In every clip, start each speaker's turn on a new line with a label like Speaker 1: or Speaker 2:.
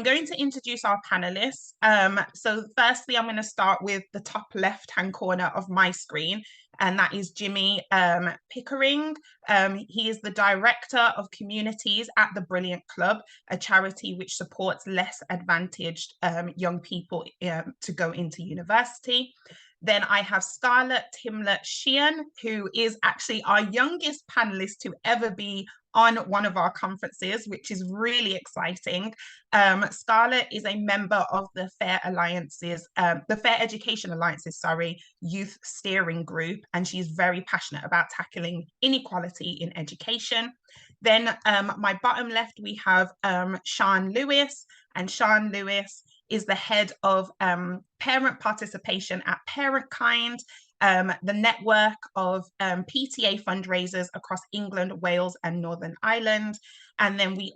Speaker 1: going to introduce our panelists. So firstly, I'm going to start with the top left-hand corner of my screen, and that is Jimmy Pickering. He is the Director of Communities at the Brilliant Club, a charity which supports less advantaged young people to go into university. Then I have Scarlett Timler Sheehan, who is actually our youngest panelist to ever be on one of our conferences, which is really exciting. Scarlett is a member of the Fair Education Alliance's, youth steering group, and she's very passionate about tackling inequality in education. Then my bottom left, we have Sean Lewis, and Sean Lewis is the head of parent participation at Parentkind, the network of PTA fundraisers across England, Wales, and Northern Ireland. And then we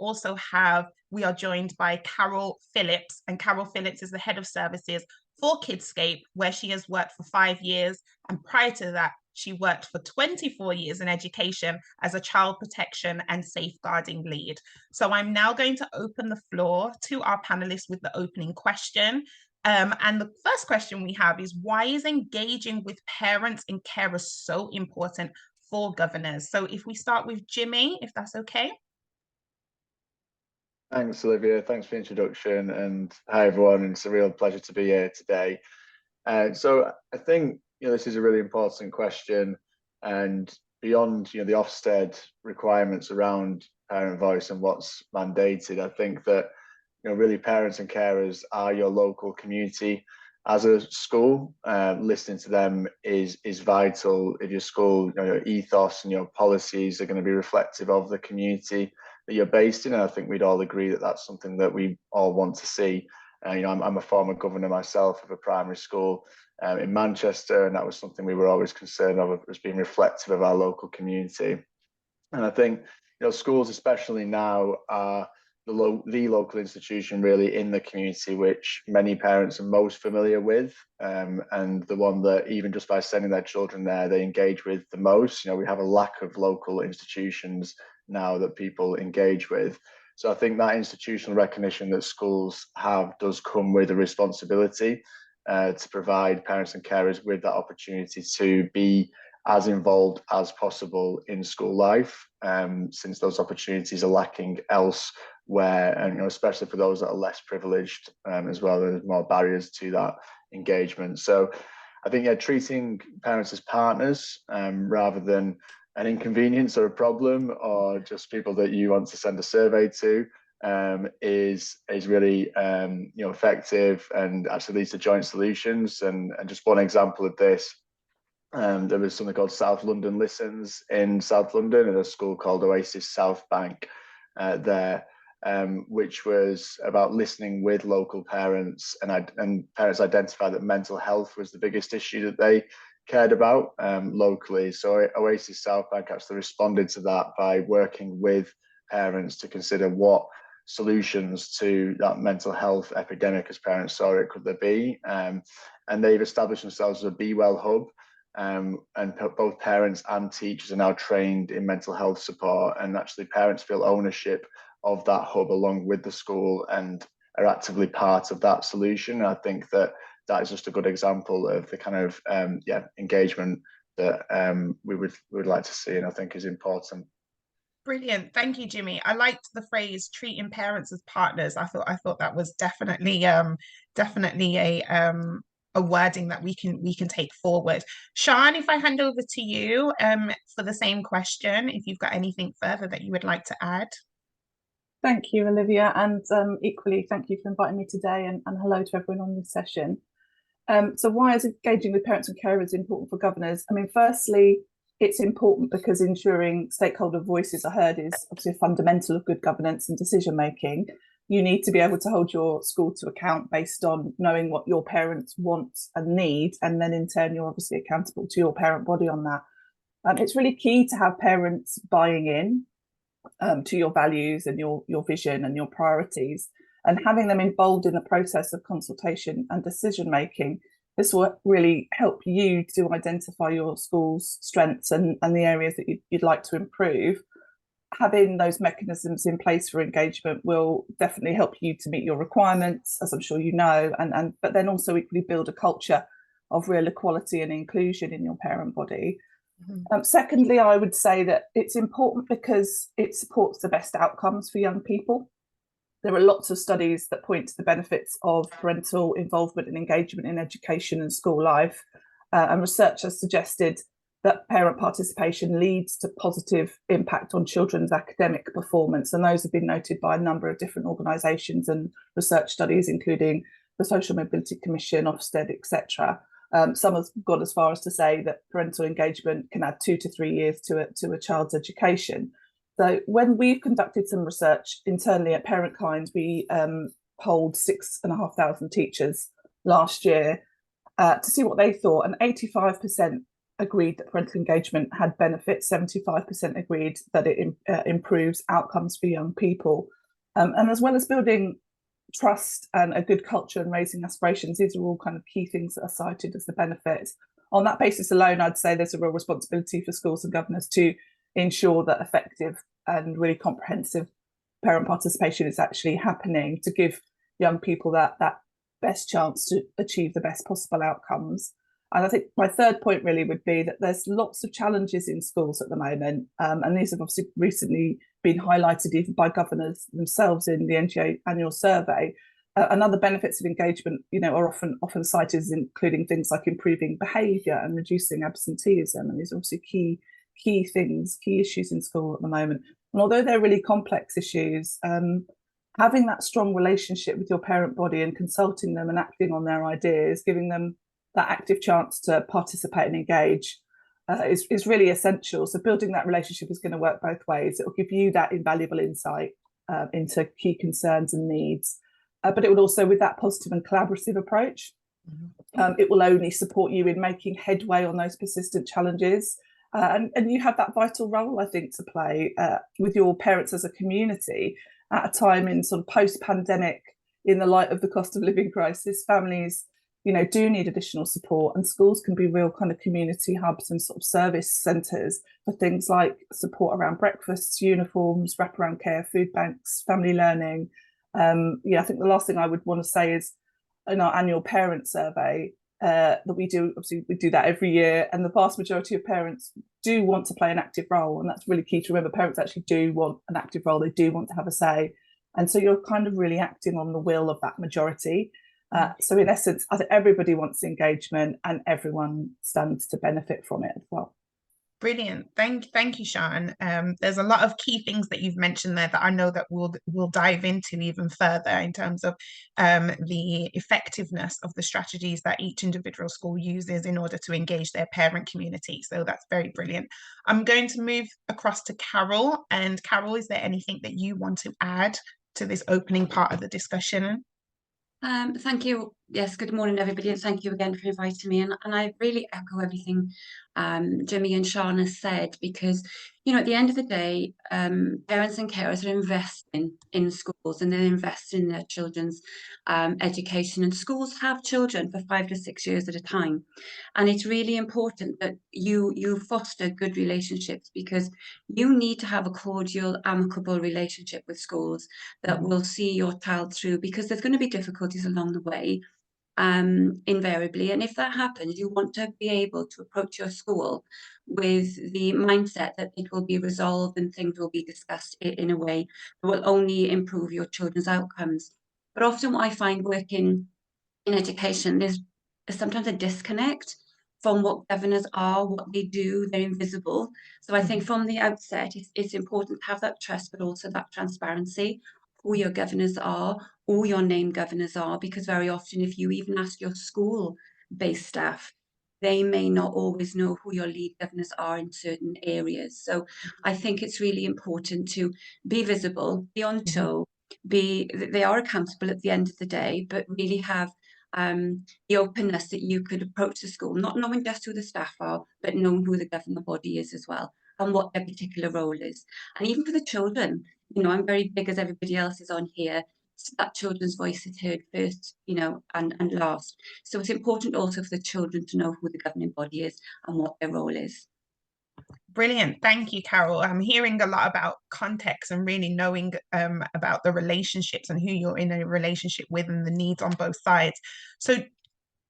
Speaker 1: are joined by Carol Phillips, and Carol Phillips is the head of services for Kidscape, where she has worked for 5 years. And prior to that, she worked for 24 years in education as a child protection and safeguarding lead. So I'm now going to open the floor to our panelists with the opening question. And the first question we have is, why is engaging with parents and carers so important for governors? So if we start with Jimmy, if that's okay.
Speaker 2: Thanks, Olivia. Thanks for the introduction, and hi everyone. It's a real pleasure to be here today. So I think this is a really important question, and beyond the Ofsted requirements around parent voice and what's mandated, I think that really parents and carers are your local community. As a school, listening to them is vital. If your school, your ethos and your policies are going to be reflective of the community that you're based in, and I think we'd all agree that that's something that we all want to see. I'm a former governor myself of a primary school in Manchester, and that was something we were always concerned of, as being reflective of our local community. And I think schools, especially now, are the local institution really in the community, which many parents are most familiar with, and the one that even just by sending their children there, they engage with the most. We have a lack of local institutions now that people engage with. So I think that institutional recognition that schools have does come with a responsibility to provide parents and carers with that opportunity to be as involved as possible in school life, since those opportunities are lacking elsewhere, and especially for those that are less privileged as well. There's more barriers to that engagement. So I think treating parents as partners rather than an inconvenience or a problem, or just people that you want to send a survey to, is really effective, and actually leads to joint solutions. And just one example of this, there was something called South London Listens in South London, at a school called Oasis South Bank there, which was about listening with local parents, and parents identified that mental health was the biggest issue that they cared about locally. So Oasis South Bank actually responded to that by working with parents to consider what solutions to that mental health epidemic, as parents saw it, could there be. And they've established themselves as a Be Well hub, and both parents and teachers are now trained in mental health support, and actually parents feel ownership of that hub along with the school and are actively part of that solution. I think that is just a good example of the kind of engagement that we would like to see, and I think is important.
Speaker 1: Brilliant, thank you, Jimmy. I liked the phrase treating parents as partners. I thought that was definitely a wording that we can take forward. Sean, if I hand over to you for the same question, if you've got anything further that you would like to add.
Speaker 3: Thank you, Olivia, and equally thank you for inviting me today, and hello to everyone on this session. So why is engaging with parents and carers important for governors? I mean, firstly, it's important because ensuring stakeholder voices are heard is obviously a fundamental of good governance and decision making. You need to be able to hold your school to account based on knowing what your parents want and need, and then in turn you're obviously accountable to your parent body on that. It's really key to have parents buying in to your values and your vision and your priorities, and having them involved in the process of consultation and decision making. This will really help you to identify your school's strengths and the areas that you'd like to improve. having those mechanisms in place for engagement will definitely help you to meet your requirements, as I'm sure you know, but then also equally build a culture of real equality and inclusion in your parent body. Secondly, I would say that it's important because it supports the best outcomes for young people. There are lots of studies that point to the benefits of parental involvement and engagement in education and school life, and research has suggested that parent participation leads to positive impact on children's academic performance, and those have been noted by a number of different organisations and research studies, including the Social Mobility Commission, Ofsted, etc. Some have gone as far as to say that parental engagement can add 2 to 3 years to a child's education. So when we've conducted some research internally at ParentKind, we polled 6,500 teachers last year to see what they thought, and 85% agreed that parental engagement had benefits, 75% agreed that it improves outcomes for young people. And as well as building trust and a good culture and raising aspirations, these are all kind of key things that are cited as the benefits. On that basis alone, I'd say there's a real responsibility for schools and governors to ensure that effective and really comprehensive parent participation is actually happening, to give young people that best chance to achieve the best possible outcomes. And I think my third point really would be that there's lots of challenges in schools at the moment, and these have obviously recently been highlighted even by governors themselves in the NGA annual survey. And other benefits of engagement, are often cited as including things like improving behaviour and reducing absenteeism, and these are obviously key issues in school at the moment. And although they're really complex issues, having that strong relationship with your parent body and consulting them and acting on their ideas, giving them that active chance to participate and engage is really essential. So building that relationship is going to work both ways. It will give you that invaluable insight into key concerns and needs, but it will also, with that positive and collaborative approach, it will only support you in making headway on those persistent challenges. And you have that vital role, I think, to play with your parents as a community at a time in sort of post-pandemic, in the light of the cost of living crisis. Families, do need additional support, and schools can be real kind of community hubs and sort of service centres for things like support around breakfasts, uniforms, wraparound care, food banks, family learning. I think the last thing I would want to say is, in our annual parent survey that we do, obviously we do that every year, and the vast majority of parents do want to play an active role, and that's really key to remember. Parents actually do want an active role, they do want to have a say, and so you're kind of really acting on the will of that majority. So in essence, I think everybody wants engagement and everyone stands to benefit from it as well.
Speaker 1: Brilliant. Thank you, Sian. There's a lot of key things that you've mentioned there that I know that we'll dive into even further in terms of the effectiveness of the strategies that each individual school uses in order to engage their parent community. So that's very brilliant. I'm going to move across to Carol. And Carol, is there anything that you want to add to this opening part of the discussion?
Speaker 4: Thank you. Yes, good morning, everybody, and thank you again for inviting me. And I really echo everything Jimmy and Sian has said, because, at the end of the day, parents and carers are investing in schools, and they're investing in their children's education. And schools have children for 5 to 6 years at a time. And it's really important that you foster good relationships, because you need to have a cordial, amicable relationship with schools that will see your child through, because there's going to be difficulties along the way, invariably. And if that happens, you want to be able to approach your school with the mindset that it will be resolved and things will be discussed in a way that will only improve your children's outcomes. But often what I find working in education, there's sometimes a disconnect from what governors are, what they do, they're invisible. So I think from the outset, it's important to have that trust, but also that transparency, who your governors are, or your named governors are, because very often if you even ask your school-based staff, they may not always know who your lead governors are in certain areas. So I think it's really important to be visible, be on show, they are accountable at the end of the day, but really have the openness that you could approach the school, not knowing just who the staff are, but knowing who the governing body is as well, and what their particular role is. And even for the children, I'm very big, as everybody else is on here, so that children's voice is heard first, and last. So it's important also for the children to know who the governing body is and what their role is.
Speaker 1: Brilliant. Thank you, Carol. I'm hearing a lot about context and really knowing about the relationships and who you're in a relationship with and the needs on both sides. So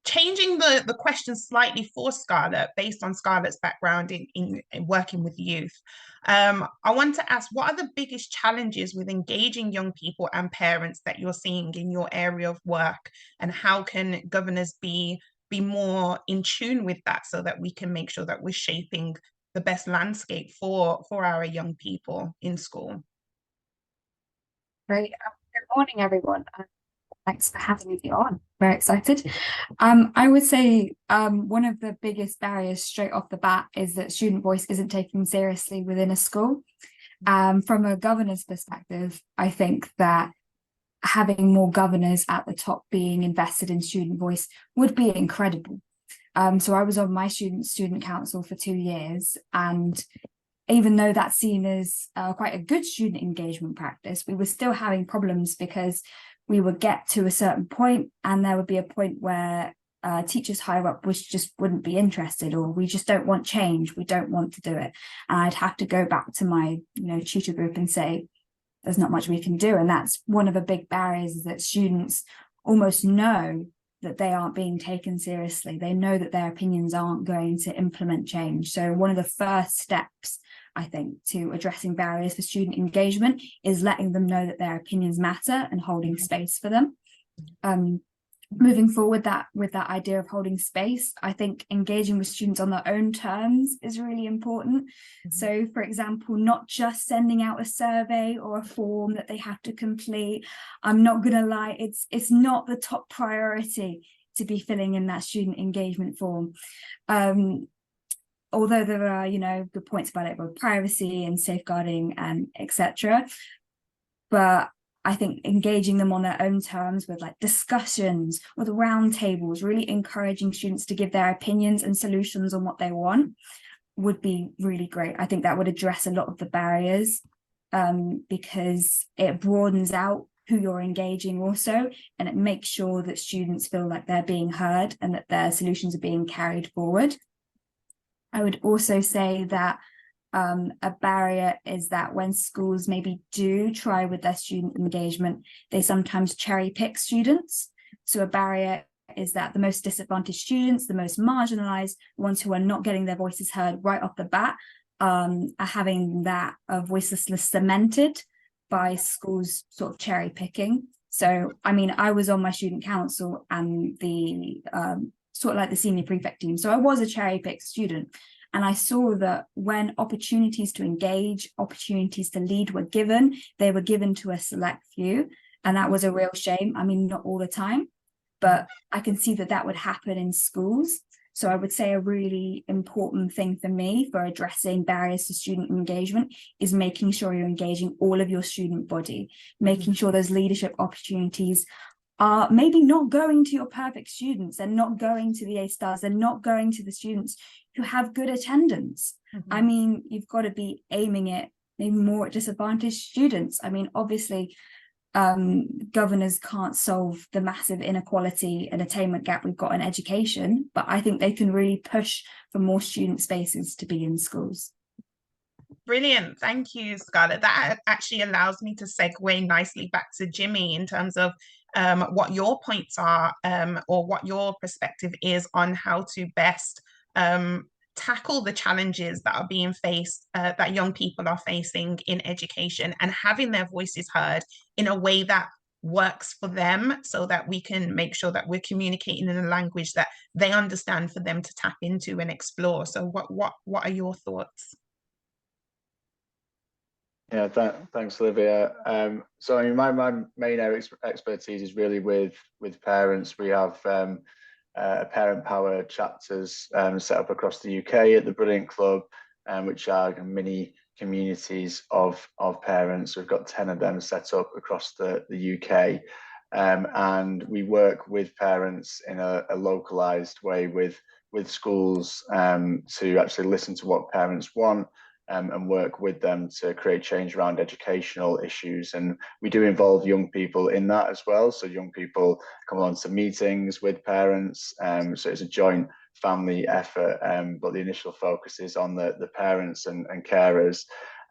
Speaker 1: changing the question slightly for Scarlett, based on Scarlett's background in working with youth, I want to ask, what are the biggest challenges with engaging young people and parents that you're seeing in your area of work, and how can governors be more in tune with that so that we can make sure that we're shaping the best landscape for our young people in school?
Speaker 5: Great. Good morning, everyone. Thanks for having me on. Very excited. I would say one of the biggest barriers straight off the bat is that student voice isn't taken seriously within a school. From a governor's perspective, I think that having more governors at the top being invested in student voice would be incredible. So I was on my student council for 2 years, and even though that's seen as quite a good student engagement practice, we were still having problems because we would get to a certain point and there would be a point where teachers higher up just wouldn't be interested, or we just don't want change, we don't want to do it. And I'd have to go back to my tutor group and say, there's not much we can do. And that's one of the big barriers, is that students almost know that they aren't being taken seriously. They know that their opinions aren't going to implement change. So one of the first steps, I think, to addressing barriers for student engagement is letting them know that their opinions matter and holding space for them. Moving forward with that idea of holding space, I think engaging with students on their own terms is really important. So, for example, not just sending out a survey or a form that they have to complete. I'm not going to lie, it's not the top priority to be filling in that student engagement form. Although there are, good points about it with privacy and safeguarding and etc. But I think engaging them on their own terms with discussions, with roundtables, really encouraging students to give their opinions and solutions on what they want would be really great. I think that would address a lot of the barriers, because it broadens out who you're engaging also, and it makes sure that students feel like they're being heard and that their solutions are being carried forward. I would also say that a barrier is that when schools maybe do try with their student engagement, they sometimes cherry pick students. So a barrier is that the most disadvantaged students, the most marginalized, ones who are not getting their voices heard right off the bat, are having that voicelessness cemented by schools sort of cherry picking. So, I mean, I was on my student council and the sort of like the senior prefect team. So I was a cherry pick student. And I saw that when opportunities to engage, opportunities to lead were given, they were given to a select few. And that was a real shame. I mean, not all the time, but I can see that that would happen in schools. So I would say a really important thing for me for addressing barriers to student engagement is making sure you're engaging all of your student body, making sure those leadership opportunities are maybe not going to your perfect students, they're not going to the A stars, they're not going to the students who have good attendance. I mean, you've got to be aiming it maybe more at disadvantaged students. I mean, obviously, governors can't solve the massive inequality and attainment gap we've got in education, but I think they can really push for more student spaces to be in schools.
Speaker 1: Brilliant. Thank you, Scarlett. That actually allows me to segue nicely back to Jimmy in terms of what your points are, or what your perspective is on how to best tackle the challenges that are being faced, that young people are facing in education, and having their voices heard in a way that works for them, so that we can make sure that we're communicating in a language that they understand for them to tap into and explore. So what are your thoughts?
Speaker 2: Yeah, thanks, Olivia. So I mean, my main area of expertise is really with parents. We have parent power chapters set up across the UK at the Brilliant Club, which are mini communities of parents. We've got 10 of them set up across the UK, and we work with parents in a localized way with schools to actually listen to what parents want. And work with them to create change around educational issues. And we do involve young people in that as well. So young people come on to meetings with parents. So it's a joint family effort, but the initial focus is on the parents and carers.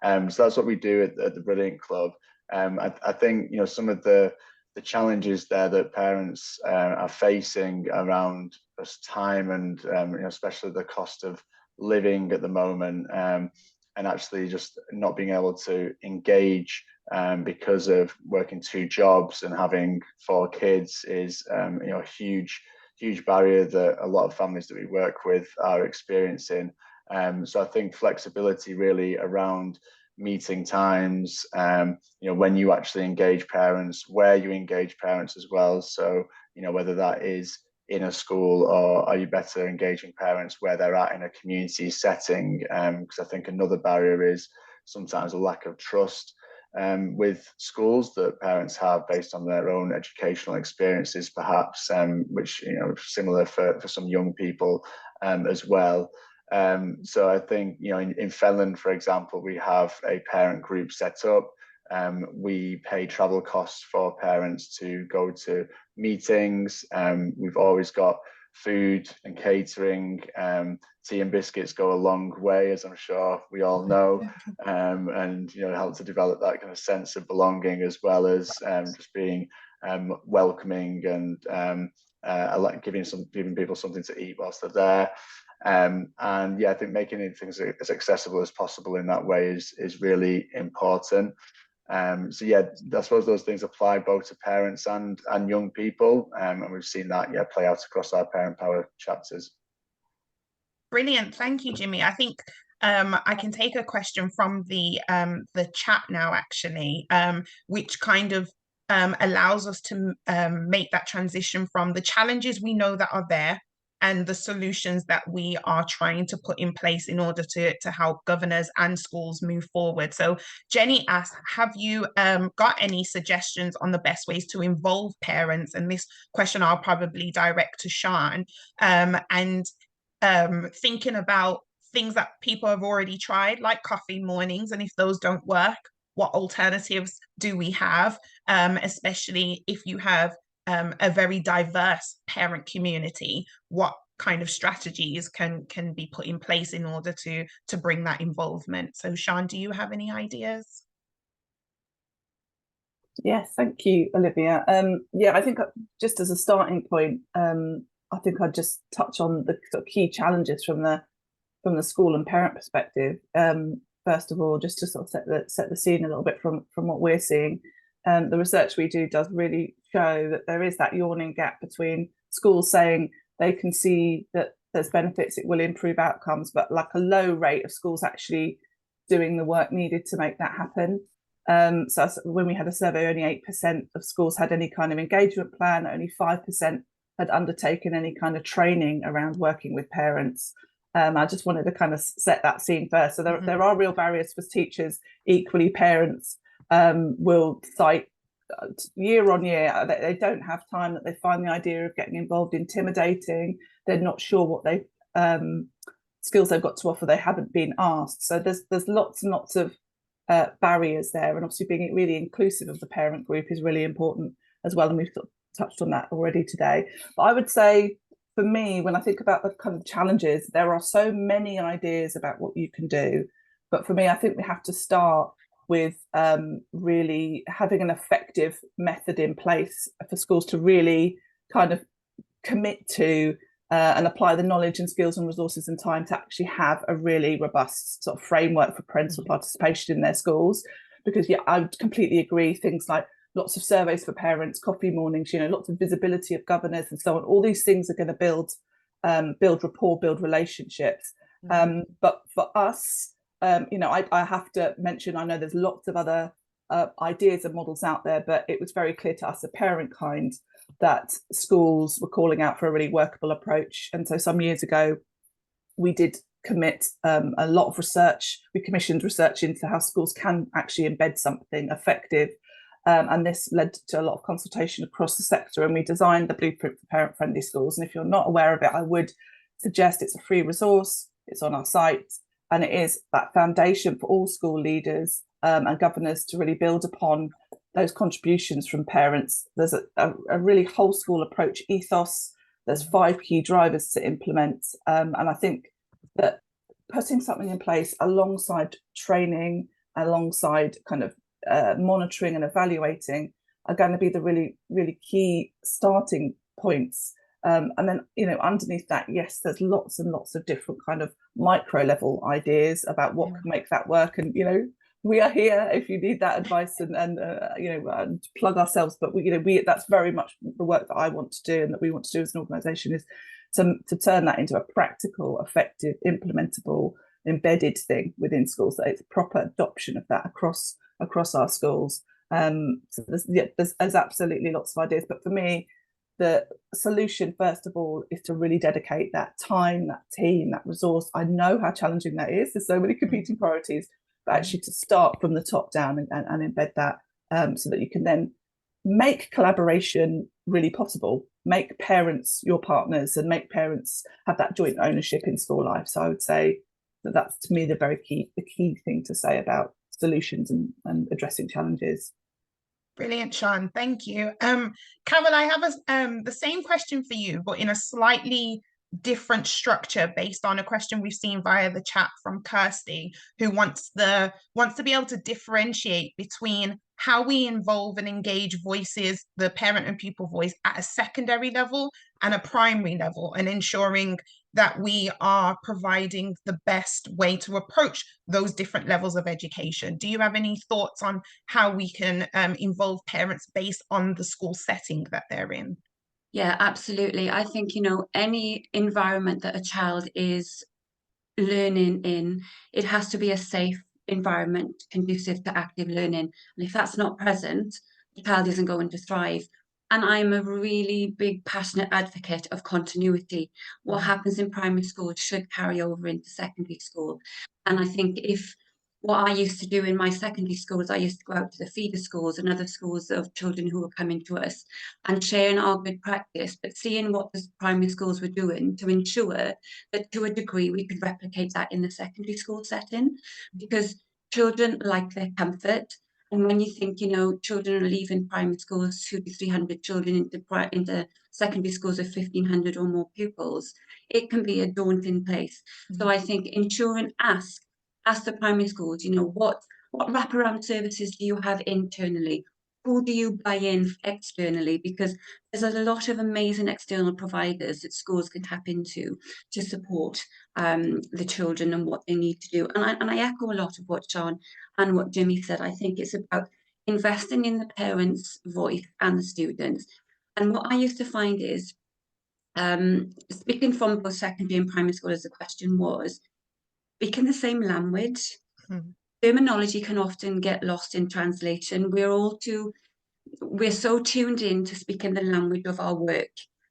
Speaker 2: So that's what we do at the Brilliant Club. I think, you know, some of the challenges there that parents are facing around time and you know, especially the cost of living at the moment, and actually just not being able to engage because of working 2 jobs and having 4 kids is you know, a huge barrier that a lot of families that we work with are experiencing. So I think flexibility really around meeting times, you know, when you actually engage parents, where you engage parents as well. So, you know, whether that is in a school, or are you better engaging parents where they're at in a community setting? Because I think another barrier is sometimes a lack of trust with schools that parents have based on their own educational experiences, perhaps, which, you know, similar for some young people as well. So I think, you know, in Fenland, for example, we have a parent group set up. We pay travel costs for parents to go to meetings. We've always got food and catering. Tea and biscuits go a long way, as I'm sure we all know, and, you know, help to develop that kind of sense of belonging, as well as just being welcoming and giving people something to eat whilst they're there. And yeah, I think making things as accessible as possible in that way is really important. So yeah, I suppose those things apply both to parents and young people, and we've seen that play out across our parent power chapters.
Speaker 1: Brilliant, thank you, Jimmy. I think I can take a question from the chat now, actually, which kind of allows us to make that transition from the challenges we know that are there and the solutions that we are trying to put in place in order to help governors and schools move forward. So Jenny asked, have you got any suggestions on the best ways to involve parents? And this question I'll probably direct to Sian, and thinking about things that people have already tried, like coffee mornings, and if those don't work, what alternatives do we have, especially if you have a very diverse parent community, what kind of strategies can be put in place in order to bring that involvement? So Sian, do you have any ideas?
Speaker 3: Yes, thank you, Olivia. Yeah, I think just as a starting point, I think I'd just touch on the sort of key challenges from the school and parent perspective. First of all, just to sort of set the scene a little bit from what we're seeing. The research we do does really show that there is that yawning gap between schools saying they can see that there's benefits, it will improve outcomes, but like a low rate of schools actually doing the work needed to make that happen. So when we had a survey, only 8% of schools had any kind of engagement plan, only 5% had undertaken any kind of training around working with parents. I just wanted to kind of set that scene first. So there are real barriers for teachers. Equally, parents will cite year on year that they don't have time, that they find the idea of getting involved intimidating. They're not sure what skills they've got to offer. They haven't been asked. So there's lots and lots of barriers there, and obviously being really inclusive of the parent group is really important as well, and we've sort of touched on that already today. But I would say, for me, when I think about the kind of challenges, there are so many ideas about what you can do, but for me, I think we have to start with really having an effective method in place for schools to really kind of commit to and apply the knowledge and skills and resources and time to actually have a really robust sort of framework for parental participation in their schools. Because yeah, I would completely agree, things like lots of surveys for parents, coffee mornings, you know, lots of visibility of governors and so on, all these things are going to build rapport, build relationships. But for us, you know, I have to mention, I know there's lots of other ideas and models out there, but it was very clear to us, a parent kind, that schools were calling out for a really workable approach. And so some years ago, we did commit a lot of research. We commissioned research into how schools can actually embed something effective. And this led to a lot of consultation across the sector, and we designed the blueprint for parent-friendly schools. And if you're not aware of it, I would suggest it's a free resource. It's on our site, and it is that foundation for all school leaders and governors to really build upon those contributions from parents. There's a really whole school approach ethos there's 5 key drivers to implement, and I think that putting something in place alongside training, alongside kind of monitoring and evaluating are going to be the really key starting points. And then, you know, underneath that, yes, there's lots and lots of different kind of micro level ideas about what can make that work. And, you know, we are here if you need that advice and you know, plug ourselves. But that's very much the work that I want to do and that we want to do as an organisation, is to turn that into a practical, effective, implementable, embedded thing within schools, that it's a proper adoption of that across our schools. So there's absolutely lots of ideas, but for me, the solution, first of all, is to really dedicate that time, that team, that resource. I know how challenging that is. There's so many competing priorities, but actually to start from the top down and embed that, so that you can then make collaboration really possible, make parents your partners, and make parents have that joint ownership in school life. So I would say that that's, to me, the key thing to say about solutions and addressing challenges.
Speaker 1: Brilliant, Sian. Thank you. Carol, I have the same question for you, but in a slightly different structure based on a question we've seen via the chat from Kirsty, who wants to be able to differentiate between how we involve and engage voices, the parent and pupil voice, at a secondary level and a primary level, and ensuring that we are providing the best way to approach those different levels of education. Do you have any thoughts on how we can involve parents based on the school setting that they're in?
Speaker 4: Yeah, absolutely. I think, you know, any environment that a child is learning in, it has to be a safe environment conducive to active learning. And if that's not present, the child isn't going to thrive. And I'm a really big, passionate advocate of continuity. What happens in primary school should carry over into secondary school. And I think what I used to do in my secondary schools, I used to go out to the feeder schools and other schools of children who were coming to us and sharing our good practice, but seeing what the primary schools were doing to ensure that, to a degree, we could replicate that in the secondary school setting, because children like their comfort. And when you think, you know, children are leaving primary schools, 200 to 300 children into secondary schools of 1,500 or more pupils, it can be a daunting place. So I think ensuring ask the primary schools, you know, what wraparound services do you have internally? Who do you buy in externally? Because there's a lot of amazing external providers that schools can tap into to support the children and what they need to do. And I echo a lot of what Sian and what Jimmy said. I think it's about investing in the parents' voice and the students. And what I used to find is, speaking from both secondary and primary school, as the question was, speaking the same language. Terminology can often get lost in translation. We're so tuned in to speaking the language of our work,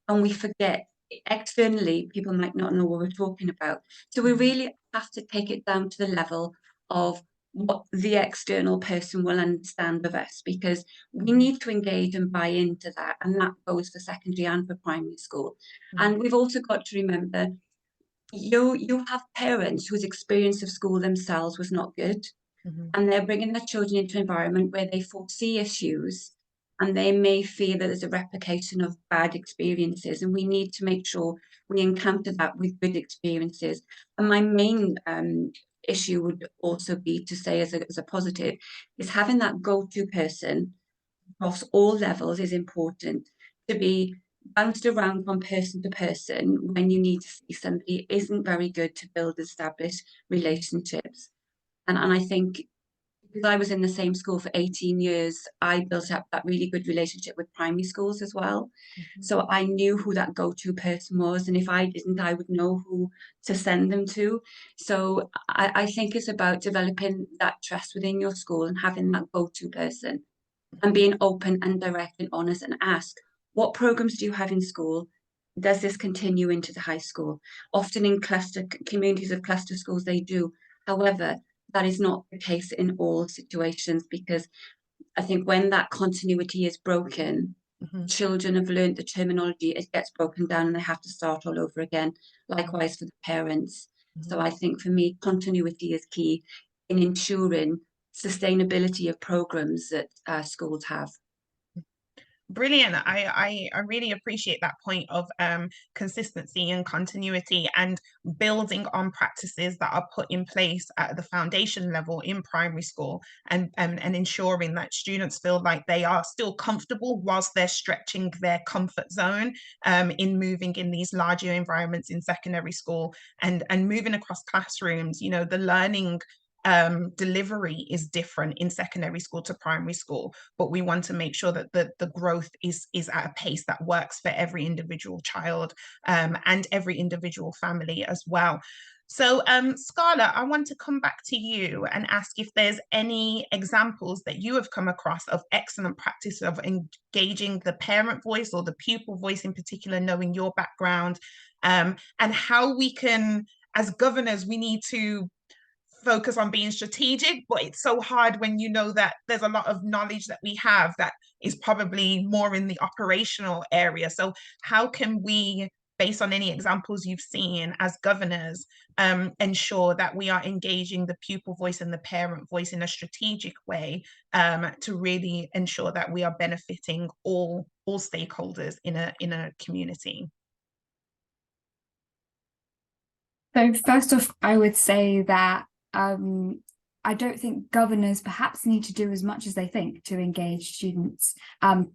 Speaker 4: and we forget externally people might not know what we're talking about. So we really have to take it down to the level of what the external person will understand of us, because we need to engage and buy into that, and that goes for secondary and for primary school. And we've also got to remember, you have parents whose experience of school themselves was not good, and they're bringing their children into an environment where they foresee issues, and they may fear that there's a replication of bad experiences, and we need to make sure we encounter that with good experiences. And my main issue would also be to say, as a positive, is having that go-to person across all levels is important. To be bounced around from person to person when you need to see somebody isn't very good to build established relationships. And I think, because I was in the same school for 18 years, I built up that really good relationship with primary schools as well. So I knew who that go-to person was, and if I didn't, I would know who to send them to. So I think it's about developing that trust within your school and having that go-to person, and being open and direct and honest, and ask, what programs do you have in school? Does this continue into the high school? Often in communities of cluster schools, they do. However, that is not the case in all situations, because I think when that continuity is broken, children have learned the terminology, it gets broken down and they have to start all over again. Likewise for the parents. So I think for me, continuity is key in ensuring sustainability of programs that schools have.
Speaker 1: Brilliant. I really appreciate that point of consistency and continuity and building on practices that are put in place at the foundation level in primary school, and ensuring that students feel like they are still comfortable whilst they're stretching their comfort zone in moving in these larger environments in secondary school, and moving across classrooms. You know, the learning delivery is different in secondary school to primary school, but we want to make sure that the growth is at a pace that works for every individual child and every individual family as well. So Scarlett, I want to come back to you and ask if there's any examples that you have come across of excellent practice of engaging the parent voice or the pupil voice in particular, knowing your background, and how we can, as governors, we need to focus on being strategic, but it's so hard when you know that there's a lot of knowledge that we have that is probably more in the operational area. So how can we, based on any examples you've seen as governors, ensure that we are engaging the pupil voice and the parent voice in a strategic way to really ensure that we are benefiting all stakeholders in a community?
Speaker 5: So first off, I would say that I don't think governors perhaps need to do as much as they think to engage students.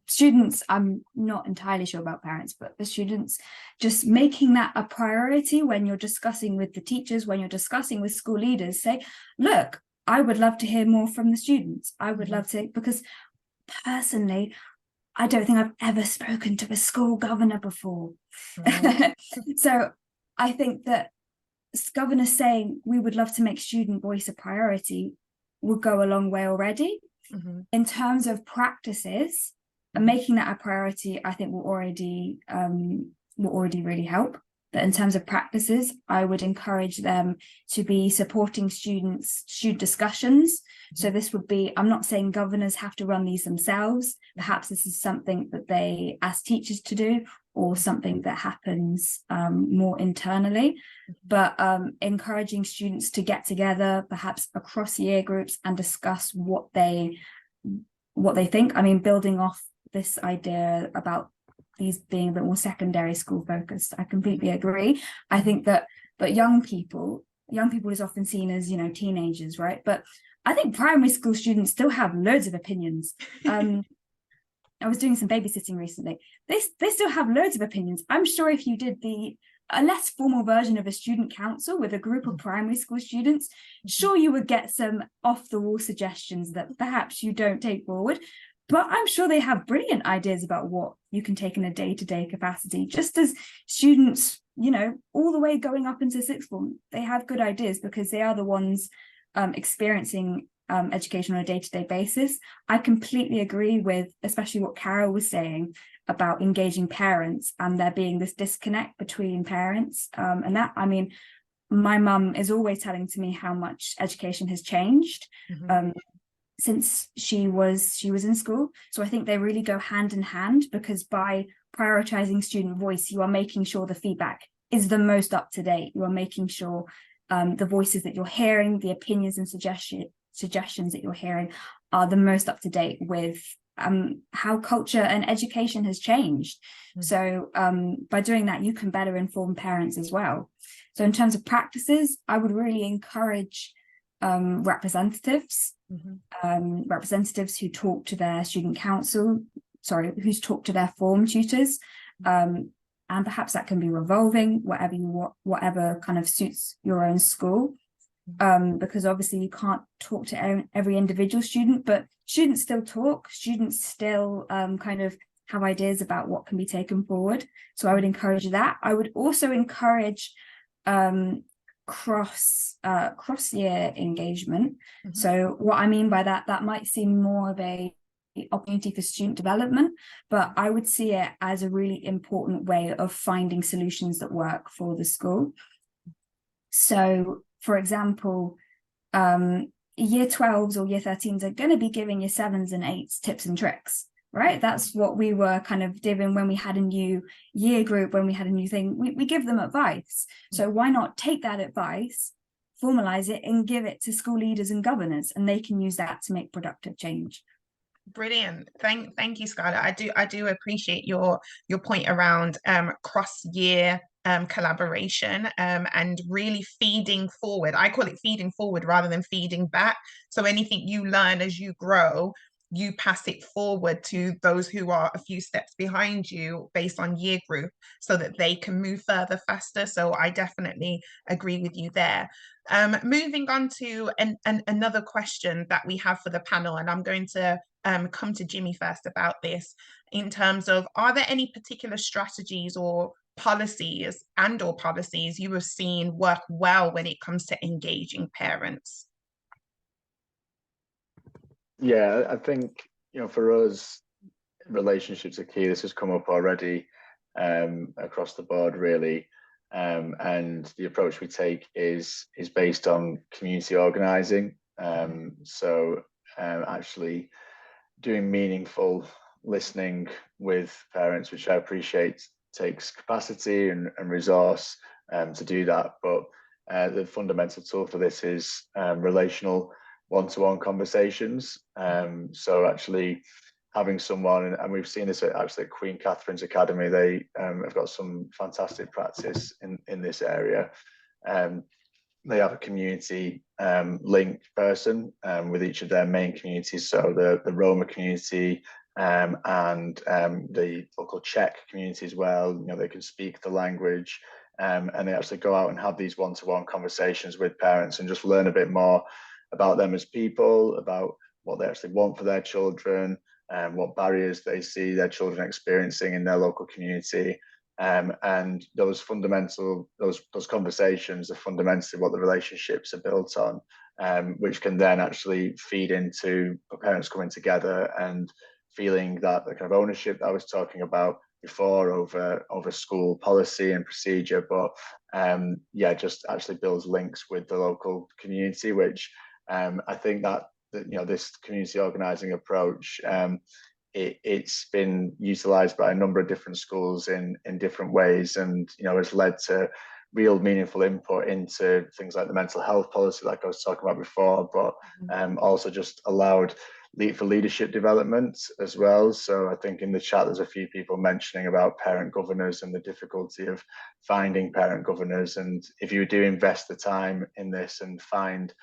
Speaker 5: Students, I'm not entirely sure about parents, but the students, just making that a priority when you're discussing with the teachers, when you're discussing with school leaders, say, look, I would love to hear more from the students. I would love to, because personally, I don't think I've ever spoken to a school governor before. So I think that governors saying we would love to make student voice a priority would go a long way already. In terms of practices, and making that a priority, I think will already really help. But in terms of practices, I would encourage them to be supporting student discussions. So this would be, I'm not saying governors have to run these themselves. Perhaps this is something that they ask teachers to do, or something that happens more internally, but encouraging students to get together, perhaps across year groups, and discuss what they think. I mean, building off this idea about these being a bit more secondary school focused, I completely agree. I think that young people is often seen as, you know, teenagers, right? But I think primary school students still have loads of opinions. I was doing some babysitting recently. They still have loads of opinions. I'm sure if you did a less formal version of a student council with a group of primary school students, sure, you would get some off-the-wall suggestions that perhaps you don't take forward. But I'm sure they have brilliant ideas about what you can take in a day-to-day capacity, just as students, you know, all the way going up into sixth form, they have good ideas because they are the ones experiencing education on a day-to-day basis. I completely agree with especially what Carol was saying about engaging parents and there being this disconnect between parents and that. I mean, my mum is always telling to me how much education has changed since she was in school. So I think they really go hand in hand, because by prioritizing student voice, you are making sure the feedback is the most up to date. You are making sure the voices that you're hearing, the opinions and suggestions that you're hearing are the most up to date with how culture and education has changed. So by doing that, you can better inform parents as well. So in terms of practices, I would really encourage representatives who talk to their student council, who's talked to their form tutors, and perhaps that can be revolving, whatever kind of suits your own school. Because obviously you can't talk to every individual student, but students still talk, students still kind of have ideas about what can be taken forward. So I would encourage that. I would also encourage cross-year engagement. So what I mean by that might seem more of a opportunity for student development, but I would see it as a really important way of finding solutions that work for the school. So for example, year 12s or year 13s are going to be giving year 7s and 8s tips and tricks, right? That's what we were kind of doing when we had a new year group, when we had a new thing, we give them advice. So why not take that advice, formalize it and give it to school leaders and governors, and they can use that to make productive change.
Speaker 1: Brilliant. Thank you, Skylar. I do appreciate your point around cross-year collaboration and really feeding forward. I call it feeding forward rather than feeding back. So anything you learn as you grow, you pass it forward to those who are a few steps behind you based on year group so that they can move further faster. So I definitely agree with you there. Moving on to another question that we have for the panel, and I'm going to come to Jimmy first about this, in terms of, are there any particular strategies or policies you have seen work well when it comes to engaging parents?
Speaker 2: Yeah, I think, for us, relationships are key. This has come up already across the board, really. And the approach we take is based on community organizing. Actually doing meaningful listening with parents, which I appreciate takes capacity and resource to do that. But the fundamental tool for this is relational one-to-one conversations. So actually having someone, and we've seen this at Queen Catherine's Academy, they have got some fantastic practice in this area. They have a community linked person with each of their main communities. So the Roma community and the local Czech community as well. They can speak the language, and they actually go out and have these one-to-one conversations with parents and just learn a bit more about them as people, about what they actually want for their children, what barriers they see their children experiencing in their local community. And those conversations are fundamentally what the relationships are built on, which can then actually feed into parents coming together and feeling that the kind of ownership that I was talking about before over school policy and procedure, but just actually builds links with the local community, which I think that this community organizing approach, it's been utilized by a number of different schools in different ways, and has led to real meaningful input into things like the mental health policy, like I was talking about before, but also just allowed for leadership development as well. So I think in the chat there's a few people mentioning about parent governors and the difficulty of finding parent governors, and if you do invest the time in this and find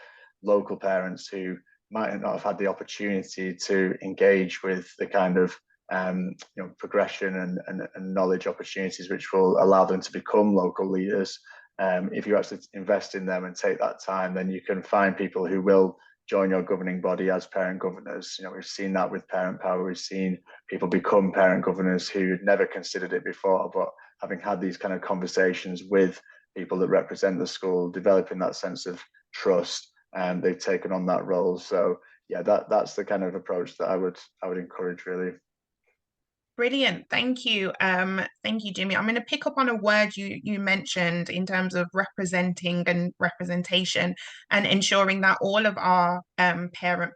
Speaker 2: local parents who might not have had the opportunity to engage with the kind of progression and knowledge opportunities which will allow them to become local leaders. If you actually invest in them and take that time, then you can find people who will join your governing body as parent governors. We've seen that with Parent Power. We've seen people become parent governors who never considered it before, but having had these kind of conversations with people that represent the school, developing that sense of trust, and they've taken on that role. So yeah, that's the kind of approach that I would encourage, really.
Speaker 1: Brilliant. Thank you. Thank you, Jimmy. I'm going to pick up on a word you mentioned in terms of representing and representation and ensuring that all of our parent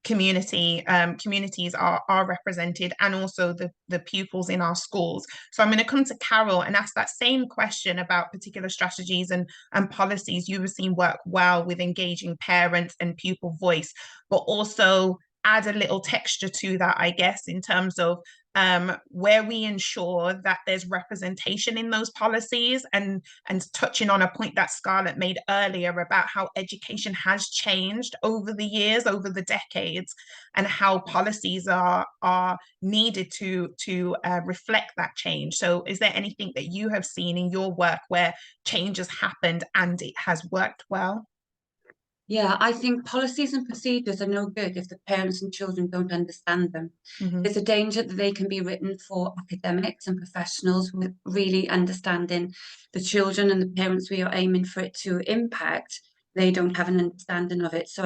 Speaker 1: communities are represented, and also the pupils in our schools. So I'm going to come to Carol and ask that same question about particular strategies and policies you have seen work well with engaging parents and pupil voice, but also add a little texture to that, I guess, in terms of where we ensure that there's representation in those policies, and touching on a point that Scarlett made earlier about how education has changed over the years, over the decades, and how policies are needed to reflect that change. So is there anything that you have seen in your work where change has happened and it has worked well?
Speaker 4: Yeah, I think policies and procedures are no good if the parents and children don't understand them. There's a danger that they can be written for academics and professionals with really understanding the children and the parents we are aiming for it to impact. They don't have an understanding of it. So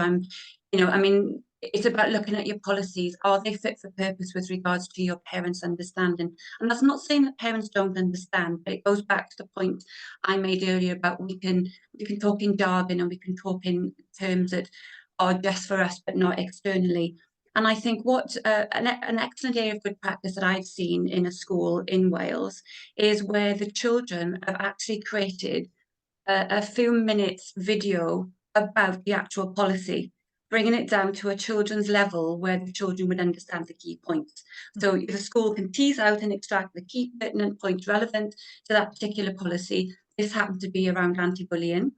Speaker 4: it's about looking at your policies. Are they fit for purpose with regards to your parents' understanding? And that's not saying that parents don't understand, but it goes back to the point I made earlier about we can talk in jargon and we can talk in terms that are just for us, but not externally. And I think what an excellent area of good practice that I've seen in a school in Wales is where the children have actually created a few minutes video about the actual policy. bringing it down to a children's level where the children would understand the key points. So the school can tease out and extract the key pertinent points relevant to that particular policy. This happened to be around anti-bullying.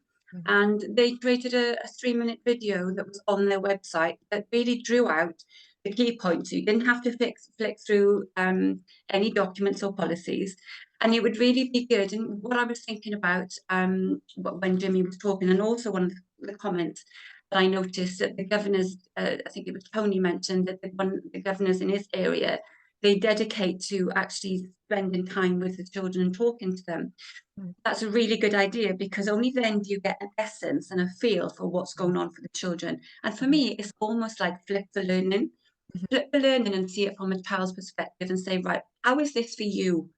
Speaker 4: And they created a 3-minute video that was on their website that really drew out the key points. So you didn't have to flick through any documents or policies. And it would really be good. And what I was thinking about when Jimmy was talking, and also one of the comments that I noticed that the governors, I think it was Tony mentioned that the governors in his area, they dedicate to actually spending time with the children and talking to them. That's a really good idea, because only then do you get an essence and a feel for what's going on for the children. And for me, it's almost like flip the learning and see it from a child's perspective and say, right, how is this for you?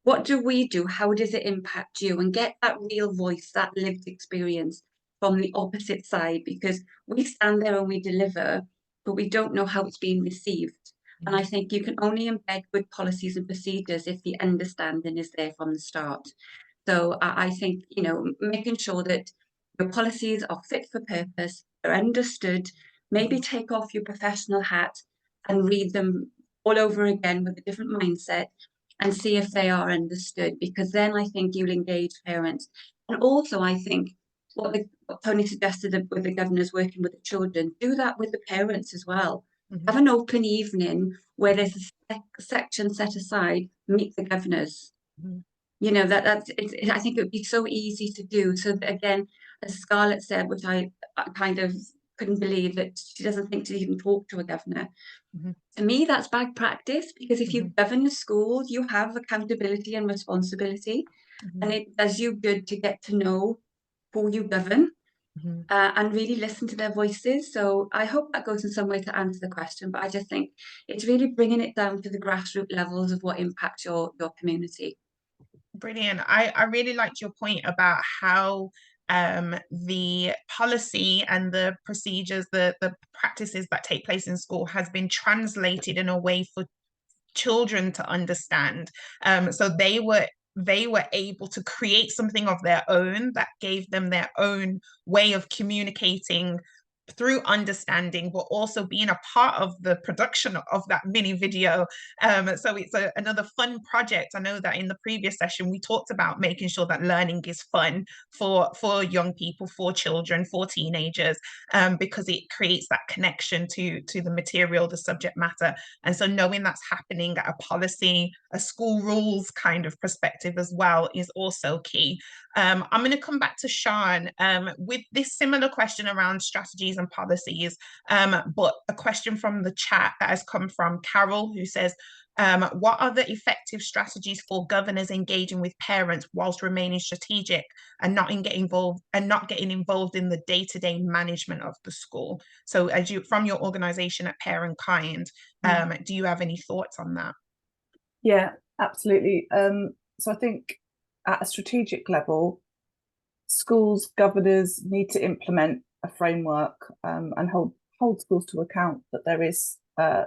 Speaker 4: What do we do? How does it impact you? And get that real voice, that lived experience from the opposite side, because we stand there and we deliver, but we don't know how it's being received. And I think you can only embed good policies and procedures if the understanding is there from the start. So I think, you know, making sure that your policies are fit for purpose, are understood, maybe take off your professional hat and read them all over again with a different mindset and see if they are understood, because then I think you'll engage parents. And also, I think what Tony suggested with the governors working with the children, do that with the parents as well. Have an open evening where there's a section set aside, meet the governors. You know, I think it would be so easy to do. So that, again, as Scarlett said, which I kind of couldn't believe, that she doesn't think to even talk to a governor. To me, that's bad practice, because if you govern the school, you have accountability and responsibility. And it does you good to get to know who you govern and really listen to their voices. So I hope that goes in some way to answer the question. But I just think it's really bringing it down to the grassroots levels of what impacts your community.
Speaker 1: Brilliant. I really liked your point about how the policy and the procedures, the practices that take place in school has been translated in a way for children to understand. So they were able to create something of their own that gave them their own way of communicating through understanding, but also being a part of the production of that mini video. So it's another fun project. I know that in the previous session, we talked about making sure that learning is fun for young people, for children, for teenagers, because it creates that connection to the material, the subject matter. And so knowing that's happening at a policy, a school rules kind of perspective as well is also key. I'm going to come back to Sean with this similar question around strategies and policies, but a question from the chat that has come from Carol, who says, what are the effective strategies for governors engaging with parents whilst remaining strategic and not getting involved in the day-to-day management of the school? So as you, from your organization at Parent Kind, do you have any thoughts on that?
Speaker 3: Yeah, absolutely. So I think at a strategic level, schools, governors need to implement a framework and hold schools to account that there is a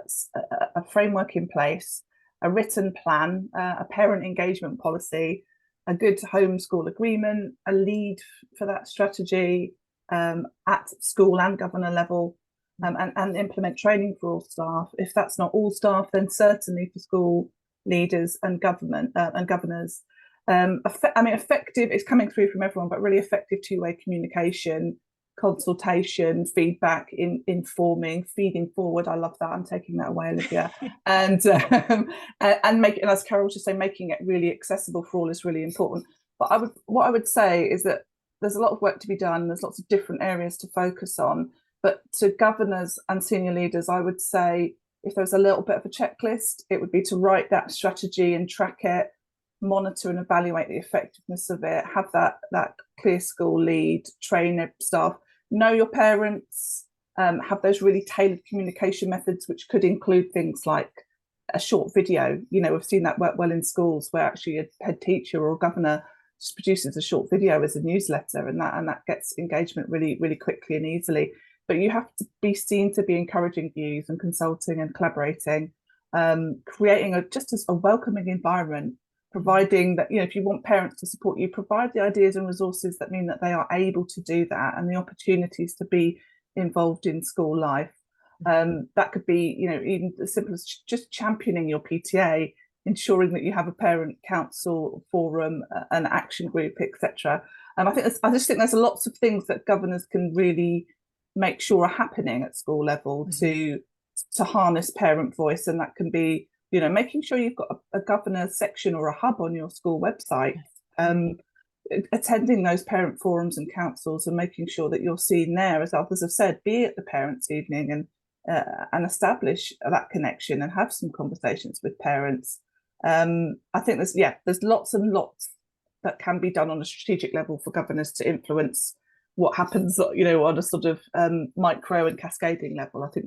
Speaker 3: framework in place, a written plan, a parent engagement policy, a good homeschool agreement, a lead for that strategy at school and governor level, and implement training for all staff. If that's not all staff, then certainly for school leaders and government and governors. Effective is coming through from everyone, but really effective two-way communication, consultation, feedback, informing, feeding forward. I love that. I'm taking that away, Olivia. and making, as Carol just said, making it really accessible for all is really important. But what I would say is that there's a lot of work to be done. There's lots of different areas to focus on. But to governors and senior leaders, I would say if there was a little bit of a checklist, it would be to write that strategy and track it, monitor and evaluate the effectiveness of it, have that clear school lead, train staff, know your parents, have those really tailored communication methods, which could include things like a short video. You know, we've seen that work well in schools where actually a head teacher or a governor just produces a short video as a newsletter, and that gets engagement really, really quickly and easily. But you have to be seen to be encouraging views and consulting and collaborating, creating just a welcoming environment, providing that, you know, if you want parents to support you, provide the ideas and resources that mean that they are able to do that, and the opportunities to be involved in school life. That could be, you know, even as simple as just championing your PTA, ensuring that you have a parent council forum, an action group, etc. I just think there's lots of things that governors can really make sure are happening at school level to harness parent voice, and that can be, you know, making sure you've got a governor section or a hub on your school website, attending those parent forums and councils, and making sure that you're seen there, as others have said, be at the parents' evening and establish that connection and have some conversations with parents. I think there's lots and lots that can be done on a strategic level for governors to influence what happens, you know, on a sort of micro and cascading level. I think,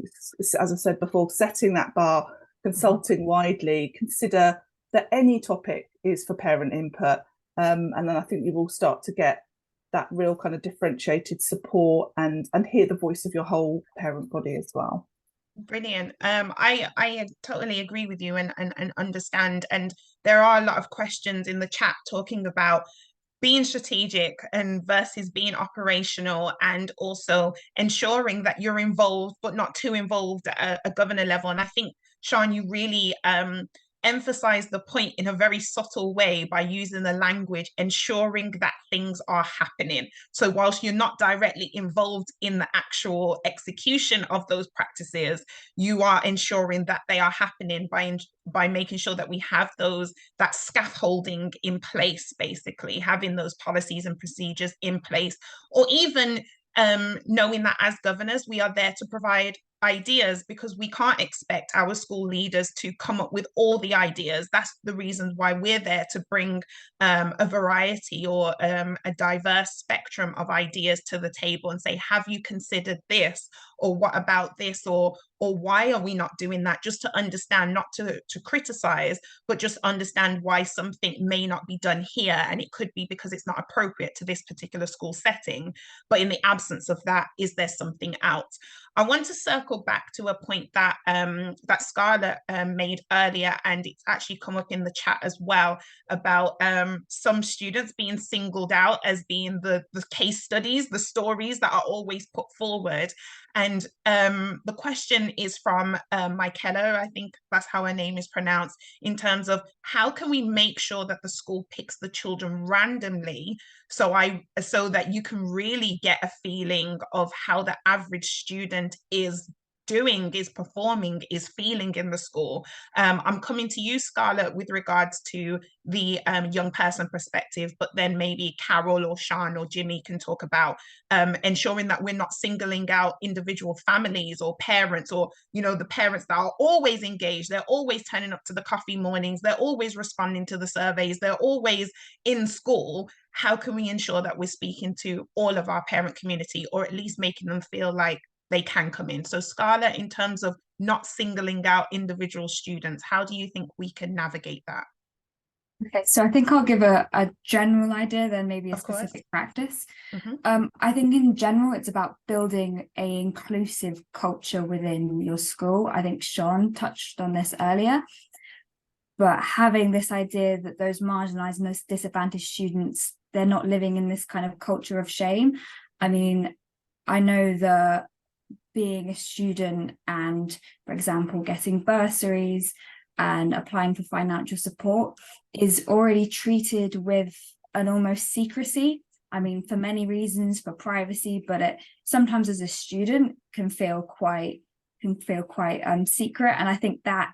Speaker 3: as I said before, setting that bar, consulting widely, consider that any topic is for parent input, and then I think you will start to get that real kind of differentiated support and hear the voice of your whole parent body as well.
Speaker 1: Brilliant. I totally agree with you and understand. And there are a lot of questions in the chat talking about being strategic and versus being operational, and also ensuring that you're involved but not too involved at a governor level. And I think, Sian, you really emphasize the point in a very subtle way by using the language ensuring that things are happening. So whilst you're not directly involved in the actual execution of those practices, you are ensuring that they are happening by making sure that we have that scaffolding in place, basically having those policies and procedures in place, or even knowing that as governors we are there to provide ideas, because we can't expect our school leaders to come up with all the ideas. That's the reason why we're there, to bring a variety or a diverse spectrum of ideas to the table and say, have you considered this, or what about this, or why are we not doing that? Just to understand, not to criticize, but just understand why something may not be done here, and it could be because it's not appropriate to this particular school setting. But in the absence of that, is there something else? I want to circle back to a point that that Scarlett made earlier, and it's actually come up in the chat as well, about some students being singled out as being the case studies, the stories that are always put forward. And the question is from Michaela, I think that's how her name is pronounced, in terms of how can we make sure that the school picks the children randomly, so that you can really get a feeling of how the average student is doing, is performing, is feeling in the school. I'm coming to you, Scarlett, with regards to the young person perspective, but then maybe Carol or Sian or Jimmy can talk about ensuring that we're not singling out individual families or parents, or, you know, the parents that are always engaged, they're always turning up to the coffee mornings, they're always responding to the surveys, they're always in school. How can we ensure that we're speaking to all of our parent community, or at least making them feel like they can come in? So Scarlett, in terms of not singling out individual students, how do you think we can navigate that?
Speaker 5: Okay, so I think I'll give a general idea, then maybe a specific practice. I think in general, it's about building an inclusive culture within your school. I think Sian touched on this earlier, but having this idea that those marginalized and those disadvantaged students, they're not living in this kind of culture of shame. I mean, I know that being a student and, for example, getting bursaries and applying for financial support is already treated with an almost secrecy. I mean, for many reasons, for privacy, but it sometimes as a student can feel quite secret. And I think that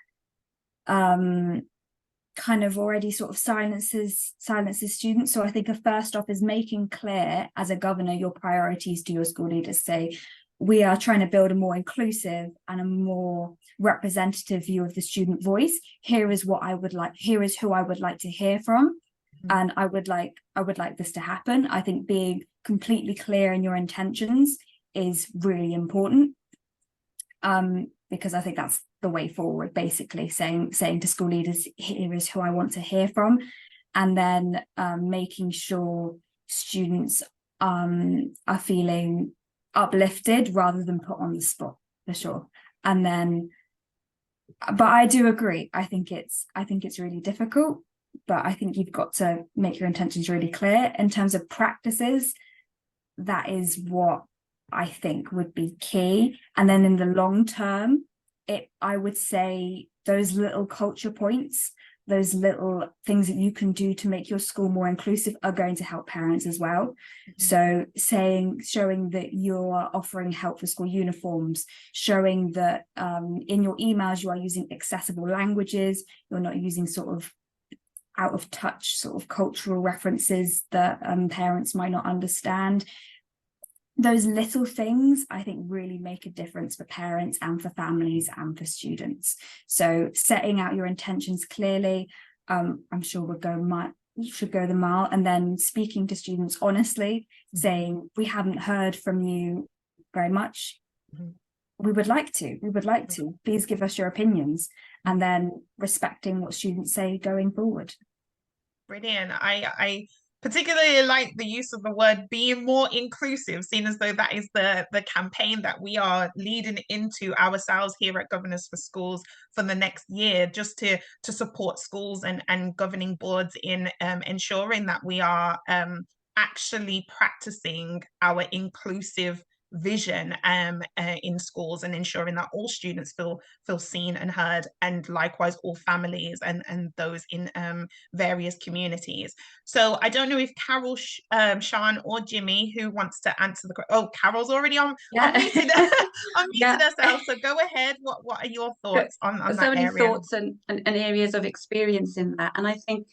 Speaker 5: kind of already sort of silences students. So I think a first off is making clear as a governor your priorities to your school leaders. Say, we are trying to build a more inclusive and a more representative view of the student voice. Here is what I would like, here is who I would like to hear from. And I would like this to happen. I think being completely clear in your intentions is really important. Because I think that's the way forward, basically saying to school leaders, here is who I want to hear from. And then making sure students are feeling uplifted rather than put on the spot, for sure. And then, but I do agree, I think it's really difficult, but I think you've got to make your intentions really clear. In terms of practices, that is what I think would be key. And then in the long term, I would say those little culture points, those little things that you can do to make your school more inclusive are going to help parents as well. So showing that you're offering help for school uniforms, showing that in your emails you are using accessible languages, you're not using sort of out of touch sort of cultural references that parents might not understand. Those little things, I think, really make a difference for parents and for families and for students. So setting out your intentions clearly, I'm sure should go the mile, and then speaking to students honestly, saying, we haven't heard from you very much. We would like to, please give us your opinions, and then respecting what students say going forward.
Speaker 1: Brilliant. I particularly like the use of the word being more inclusive, seeing as though that is the campaign that we are leading into ourselves here at Governors for Schools for the next year, just to support schools and governing boards in ensuring that we are actually practicing our inclusive vision in schools, and ensuring that all students feel seen and heard, and likewise all families and those in various communities. So I don't know if Carol, Sian or Jimmy, who wants to answer the question. Oh, Carol's already unmuted herself, so go ahead. What are your thoughts on that
Speaker 4: so many
Speaker 1: area?
Speaker 4: thoughts and areas of experience in that, and I think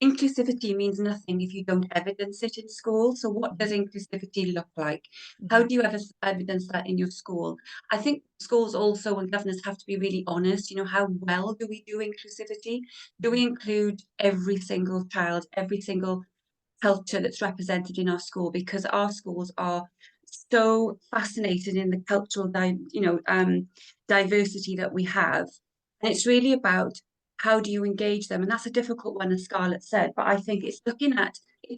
Speaker 4: inclusivity means nothing if you don't evidence it in school. So what does inclusivity look like? How do you evidence that in your school? I think schools also and governors have to be really honest. How well do we do inclusivity? Do we include every single child, every single culture that's represented in our school? Because our schools are so fascinated in the cultural diversity that we have. And it's really about, how do you engage them? And that's a difficult one, as Scarlett said, but I think it's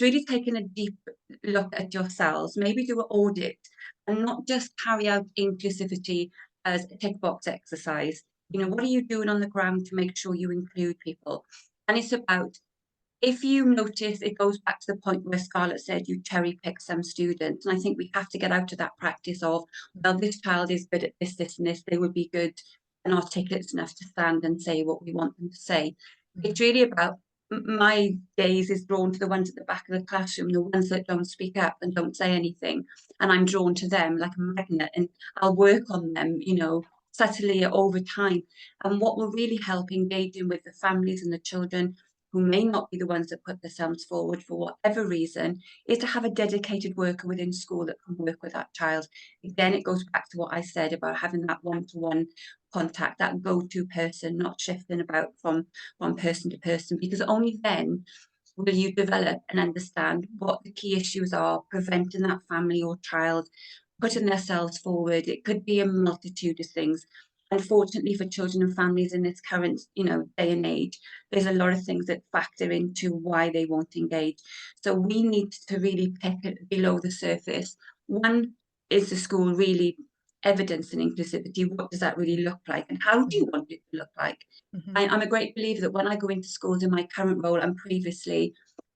Speaker 4: really taking a deep look at yourselves, maybe do an audit, and not just carry out inclusivity as a tick box exercise. What are you doing on the ground to make sure you include people? And it's about, if you notice, it goes back to the point where Scarlett said you cherry pick some students. And I think we have to get out of that practice of, well, this child is good at this, and this, they would be good and articulate enough to stand and say what we want them to say. It's really about, my gaze is drawn to the ones at the back of the classroom, the ones that don't speak up and don't say anything. And I'm drawn to them like a magnet, and I'll work on them, subtly over time. And what will really help engaging with the families and the children who may not be the ones that put themselves forward for whatever reason, is to have a dedicated worker within school that can work with that child. Again, it goes back to what I said about having that one-to-one contact, that go-to person, not shifting about from one person to person, because only then will you develop and understand what the key issues are preventing that family or child putting themselves forward. It could be a multitude of things. Unfortunately for children and families in this current, day and age, there's a lot of things that factor into why they won't engage. So we need to really pick it below the surface. One, is the school really evidencing inclusivity? What does that really look like? And how do you want it to look like? I'm a great believer that when I go into schools in my current role and previously,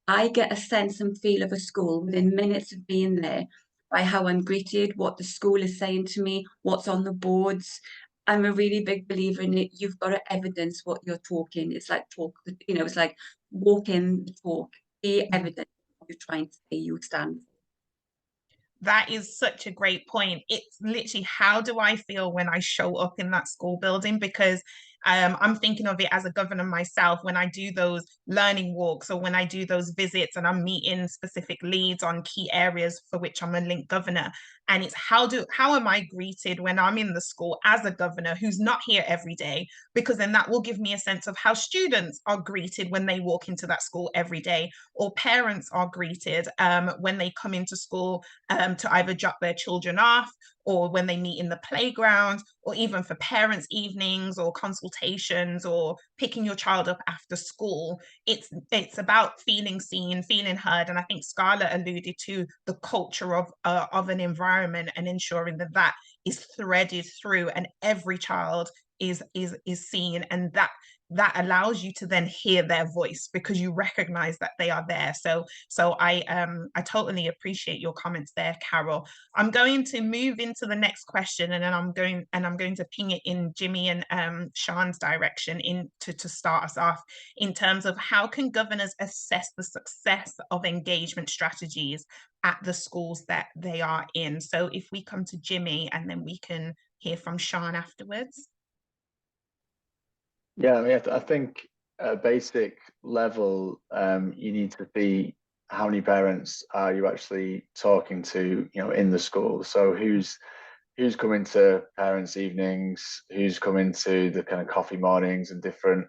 Speaker 4: I get a sense and feel of a school within minutes of being there by how I'm greeted, what the school is saying to me, what's on the boards. I'm a really big believer in it. You've got to evidence what you're talking. It's like it's like walk in the talk, be evident what you're trying to say, you stand for.
Speaker 1: That is such a great point. It's literally, how do I feel when I show up in that school building? Because I'm thinking of it as a governor myself, when I do those learning walks or when I do those visits and I'm meeting specific leads on key areas for which I'm a link governor. And it's how am I greeted when I'm in the school as a governor who's not here every day? Because then that will give me a sense of how students are greeted when they walk into that school every day, or parents are greeted when they come into school to either drop their children off, or when they meet in the playground, or even for parents' evenings or consultations, or picking your child up after school. It's about feeling seen, feeling heard. And I think Scarlett alluded to the culture of an environment, and ensuring that is threaded through, and every child is seen, and that that allows you to then hear their voice because you recognize that they are there. So I totally appreciate your comments there, Carol. I'm going to move into the next question, and then I'm going to ping it in Jimmy and Sean's direction to start us off in terms of how can governors assess the success of engagement strategies at the schools that they are in. So if we come to Jimmy, and then we can hear from Sean afterwards.
Speaker 2: Yeah, I mean, I think at a basic level, you need to see how many parents are you actually talking to, in the school. So who's coming to parents' evenings, who's coming to the kind of coffee mornings and different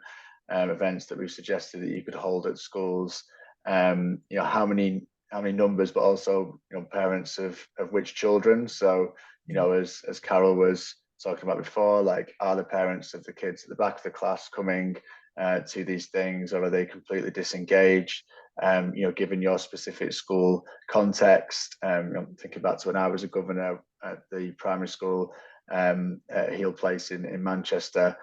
Speaker 2: events that we've suggested that you could hold at schools. How many numbers, but also parents of which children. So as Carol was talking about before, like, are the parents of the kids at the back of the class coming to these things, or are they completely disengaged? Given your specific school context, thinking back to when I was a governor at the primary school at Heal Place in Manchester,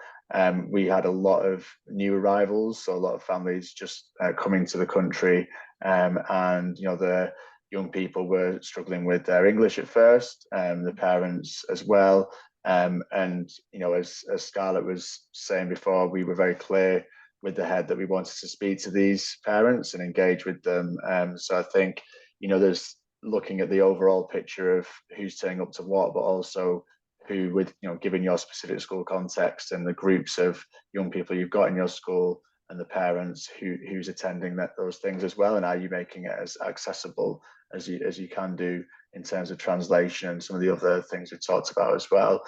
Speaker 2: we had a lot of new arrivals, so a lot of families just coming to the country, and the young people were struggling with their English at first, the parents as well. And as Scarlett was saying before, we were very clear with the head that we wanted to speak to these parents and engage with them. So I think there's looking at the overall picture of who's turning up to what, but also who, with given your specific school context and the groups of young people you've got in your school and the parents who's attending those things as well, and are you making it as accessible as you can do in terms of translation and some of the other things we've talked about as well.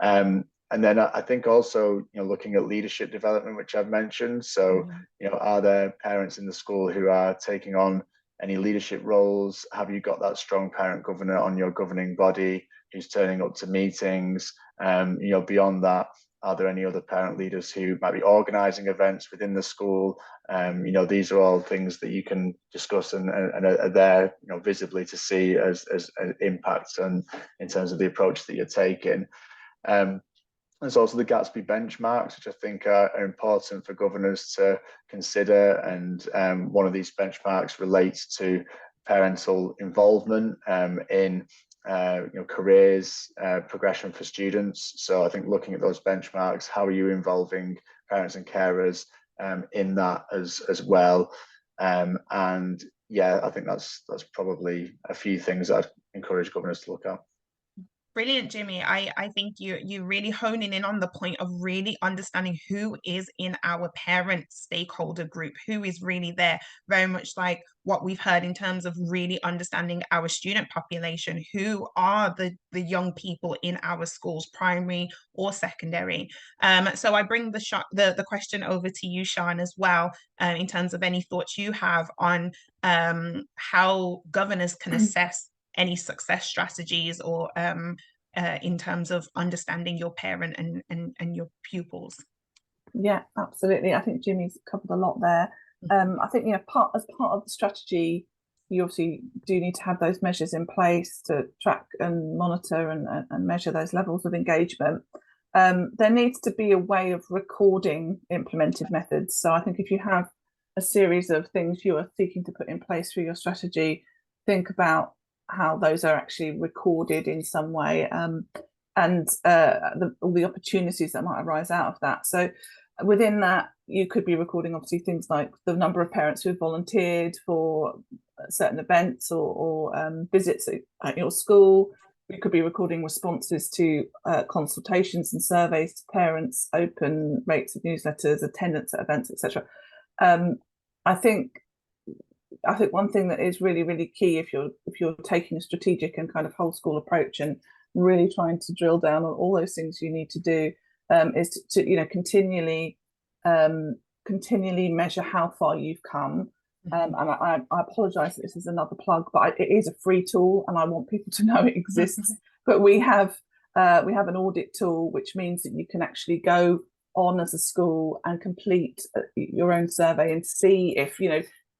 Speaker 2: And then I think also, looking at leadership development, which I've mentioned. So, are there parents in the school who are taking on any leadership roles? Have you got that strong parent governor on your governing body who's turning up to meetings? Beyond that, are there any other parent leaders who might be organising events within the school? These are all things that you can discuss and are there, visibly to see as impacts and in terms of the approach that you're taking. There's also the Gatsby benchmarks, which I think are important for governors to consider. And one of these benchmarks relates to parental involvement in careers, progression for students. So I think looking at those benchmarks, how are you involving parents and carers in that as well? And yeah, I think that's probably a few things that I'd encourage governors to look at.
Speaker 1: Brilliant, Jimmy. I think you really honing in on the point of really understanding who is in our parent stakeholder group, who is really there, very much like what we've heard in terms of really understanding our student population, who are the young people in our schools, primary or secondary. So I bring the question over to you, Sean, as well, in terms of any thoughts you have on how governors can assess any success strategies or in terms of understanding your parent and your pupils.
Speaker 3: Yeah, absolutely. I think Jimmy's covered a lot there. I think as part of the strategy, you obviously do need to have those measures in place to track and monitor and measure those levels of engagement. There needs to be a way of recording implemented methods. So I think if you have a series of things you are seeking to put in place through your strategy, think about how those are actually recorded in some way, and all the opportunities that might arise out of that. So within that, you could be recording obviously things like the number of parents who have volunteered for certain events or visits at your school. You could be recording responses to consultations and surveys to parents, open rates of newsletters, attendance at events, etc. I think one thing that is really, really key if you're taking a strategic and kind of whole school approach and really trying to drill down on all those things you need to do, is to continually measure how far you've come. And I apologise that this is another plug, but it is a free tool, and I want people to know it exists. But we have an audit tool, which means that you can actually go on as a school and complete your own survey and see if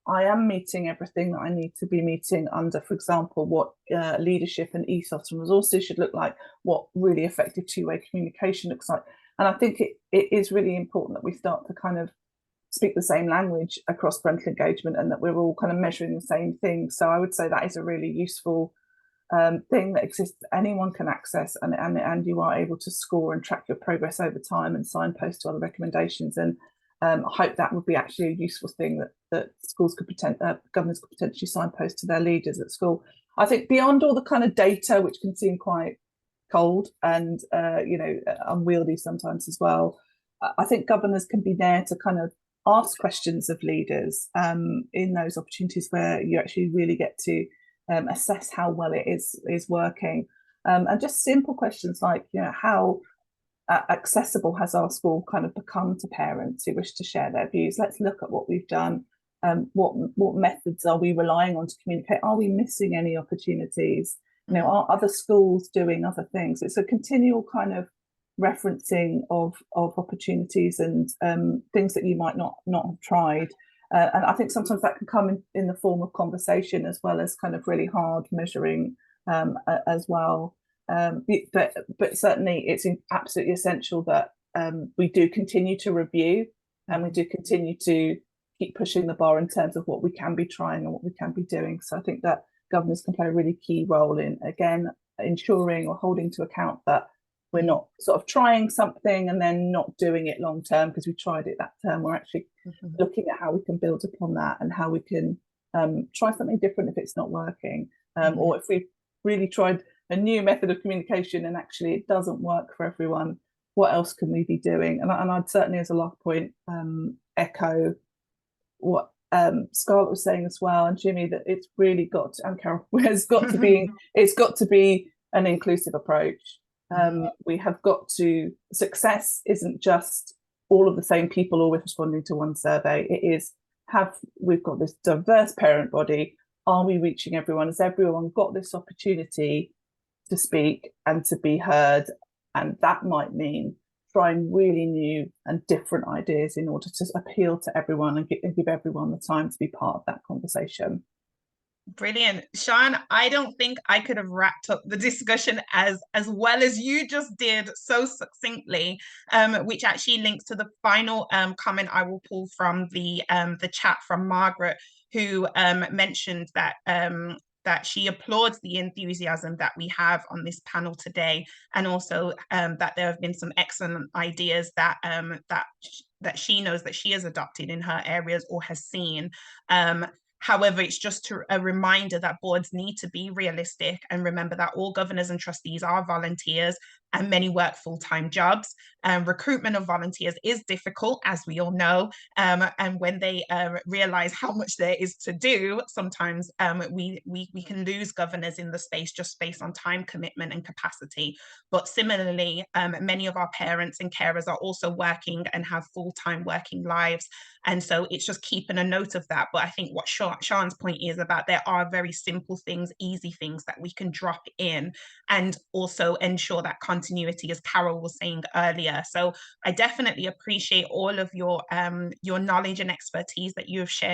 Speaker 3: I am meeting everything that I need to be meeting under, for example, what leadership and ethos and resources should look like, what really effective two-way communication looks like. And I think it is really important that we start to kind of speak the same language across parental engagement, and that we're all kind of measuring the same thing. So I would say that is a really useful thing that exists, anyone can access, and you are able to score and track your progress over time and signpost to other recommendations. And I hope that would be actually a useful thing that schools could governors could potentially signpost to their leaders at school. I think beyond all the kind of data, which can seem quite cold and unwieldy sometimes as well, I think governors can be there to kind of ask questions of leaders in those opportunities where you actually really get to assess how well it is working, and just simple questions like, how accessible has our school kind of become to parents who wish to share their views? Let's look at what we've done. What methods are we relying on to communicate? Are we missing any opportunities? Are other schools doing other things? It's a continual kind of referencing of opportunities and things that you might not have tried. And I think sometimes that can come in the form of conversation as well as kind of really hard measuring as well. But certainly it's absolutely essential that we do continue to review, and we do continue to keep pushing the bar in terms of what we can be trying and what we can be doing. So I think that governors can play a really key role in, again, ensuring or holding to account that we're not sort of trying something and then not doing it long term because we tried it that term. We're actually looking at how we can build upon that and how we can try something different if it's not working, or if we've really tried a new method of communication and actually it doesn't work for everyone, what else can we be doing? And I'd certainly, as a last point, echo what Scarlett was saying as well, and Jimmy, that it's really got to, and Carol, it's got to be an inclusive approach. We have got to, success isn't just all of the same people always responding to one survey. It is, we've got this diverse parent body. Are we reaching everyone? Has everyone got this opportunity to speak and to be heard? And that might mean trying really new and different ideas in order to appeal to everyone and give everyone the time to be part of that conversation.
Speaker 1: Brilliant. Sian, I don't think I could have wrapped up the discussion as well as you just did, so succinctly, which actually links to the final comment I will pull from the chat from Margaret, who mentioned that that she applauds the enthusiasm that we have on this panel today, and also that there have been some excellent ideas that that she knows that she has adopted in her areas or has seen. However, it's just a reminder that boards need to be realistic and remember that all governors and trustees are volunteers and many work full-time jobs. Recruitment of volunteers is difficult, as we all know, and when they realise how much there is to do, sometimes we can lose governors in the space just based on time commitment and capacity. But similarly, many of our parents and carers are also working and have full-time working lives. And so it's just keeping a note of that. But I think what Sian's point is about, there are very simple things, easy things that we can drop in and also ensure that continuity, as Carol was saying earlier. So I definitely appreciate all of your knowledge and expertise that you have shared